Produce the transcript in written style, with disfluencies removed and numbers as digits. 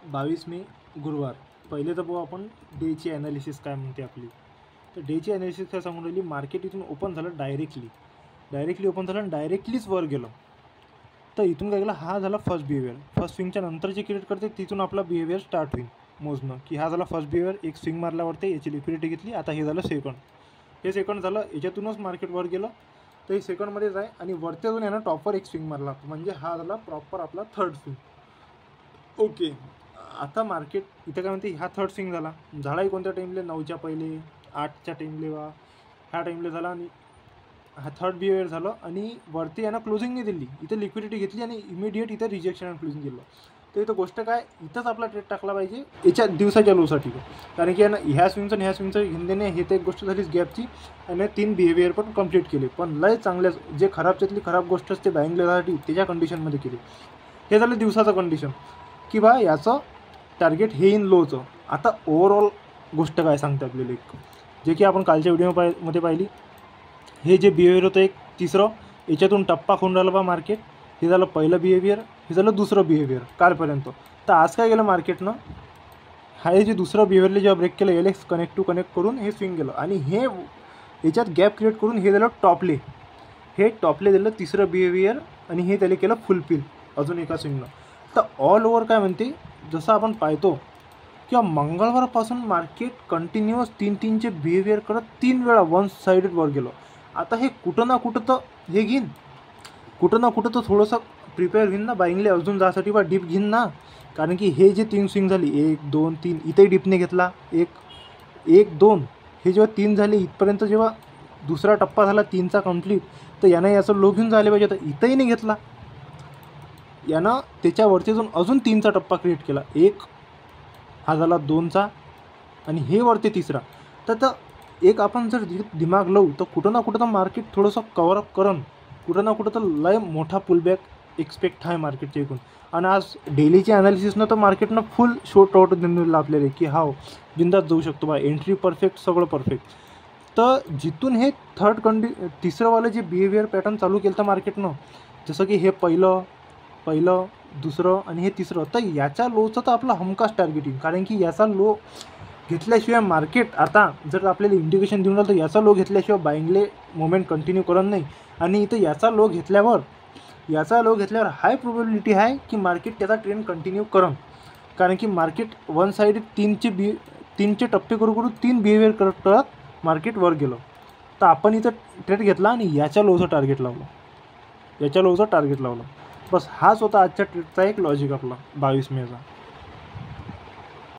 22 मे गुरुवार. पहिले तर बघू आपण डेची ॲनालिसिस काय म्हणते आपली. तर डेची ॲनालिसिस काय सांगून राहिली, मार्केट इथून ओपन झालं डायरेक्टली ओपन झालं आणि डायरेक्टलीच वर गेलं. तर इथून काय केलं, हा झाला फर्स्ट बिहेवियर. फर्स्ट स्विंगच्या नंतर जे क्रिएट करते तिथून आपला बिहेवियर स्टार्ट होईल मोजणं, की हा झाला फर्स्ट बिहेवियर. एक स्विंग मारल्यावरती याची लिक्विडिटी घेतली. आता हे झालं सेकंड. हे सेकंड झालं, याच्यातूनच मार्केट वर गेलं. तर हे सेकंडमध्येच आहे आणि वरती अजून यानं टॉपवर एक स्विंग मारला, म्हणजे हा झाला प्रॉपर आपला थर्ड स्विंग. ओके, आता मार्केट इथं काय म्हणते, हा थर्ड स्विंग झालाही कोणत्या टाईमले, 9च्या पहिले, 8च्या टाईमले ह्या टाईमले झाला. आणि हा थर्ड बिहेवियर झालं आणि वरती यानं क्लोजिंग नाही दिली. इथं लिक्विडिटी घेतली आणि इमिडिएट इथं रिजेक्शन आणि क्लोजिंग दिलं. तर इथं गोष्ट काय, इथंच आपला ट्रेड टाकला पाहिजे याच्या दिवसाच्या लोसाठी. कारण की यानं ह्या स्विंगचं आणि ह्या स्विंगचं हिंदीने हे तर एक गोष्ट झालीच गॅपची, आणि 3 बिहेवियर पण कंप्लीट केले. पण लय चांगल्या जे खराबच्यातली खराब गोष्ट असते बँक लेवलसाठी त्याच्या कंडिशनमध्ये केली. हे झालं दिवसाचं कंडिशन, की बा याचं टार्गेट हे इन लोचं. आता ओव्हरऑल गोष्ट काय सांगते आपल्याला, एक जे की आपण कालच्या व्हिडिओमध्ये पाहिली. हे जे बिहेवियर होतं एक तिसरं, याच्यातून टप्पा खाऊन राहिलं बा मार्केट. हे झालं पहिलं बिहेवियर, हे झालं दुसरं बिहेवियर कालपर्यंत. तर आज काय केलं मार्केटनं, हे जे दुसरं बिहेवियरला जेव्हा ब्रेक केलं, एलेक्स कनेक्ट करून हे स्विंग गेलं आणि हे याच्यात गॅप क्रिएट करून हे झालं टॉपले. हे टॉपले दिलं तिसरं बिहेवियर आणि हे त्याला केलं फुलफिल अजून एका स्विंगनं. तर ऑल ओव्हर काय म्हणते, जसं आपण पाहतो किंवा मंगळवारपासून मार्केट कंटिन्युअस 3-3चे बिहेवियर करत 3 वेळा वन साईडेड वर गेलो. आता हे कुठं ना कुठं तर हे घेईन, कुठं ना कुठं तर थोडंसं प्रिपेअर घेईन ना बाईंगले अजून जासाठी बा डीप घेईन ना. कारण की हे जे 3 स्विंग झाली, 1, 2, 3, इथेही डीपने घेतला 1, 2. हे जेव्हा 3 झाले इथपर्यंत, जेव्हा दुसरा टप्पा झाला 3चा कंप्लीट, तर यानं याचं लो घेऊन झाले पाहिजे. तर इथंही नाही घेतला यानं, त्याच्यावरती अजून 3चा टप्पा क्रिएट केला. 1 हा झाला 2चा आणि हे वरती तिसरा. तर एक आपण जर दिमाग लावू तर कुठं ना कुठं तर मार्केट थोडंसं कव्हरअप करण, कुठं ना कुठं तर लय मोठा पुलबॅक एक्सपेक्ट आहे मार्केटच्या इकडून. आणि आज डेलीच्या ॲनालिसिसनं तर मार्केटनं फुल शॉर्ट आउट दिलेलं आपल्याला, की हाव बिंदास जाऊ शकतो बा, एंट्री परफेक्ट, सगळं परफेक्ट. तर जिथून हे तिसरंवालं जे बिहेवियर पॅटर्न चालू केलं तर मार्केटनं, जसं की हे पहिलं दुसरं आणि हे तिसरं, तर याच्या लोचं तर आपलं हमखास टार्गेटिंग. कारण की याचा लो घेतल्याशिवाय मार्केट, आता जर आपल्याला इंडिकेशन देऊन राहिलं तर याचा लो घेतल्याशिवाय बाईंगले मोमेंट कंटिन्यू करत नाही. आणि इथं याचा लो घेतल्यावर हाय प्रोबॅबिलिटी आहे की मार्केट त्याचा ट्रेंड कंटिन्यू करन. कारण की मार्केट वन साईड 3चे टप्पे करून 3 बिहेवियर करत मार्केट वर गेलं. तर आपण इथं ट्रेड घेतला आणि याच्या लोचं टार्गेट लावलं. बस हाच होता आजच्या ट्रेडचा एक लॉजिक आपला 22 मेचा.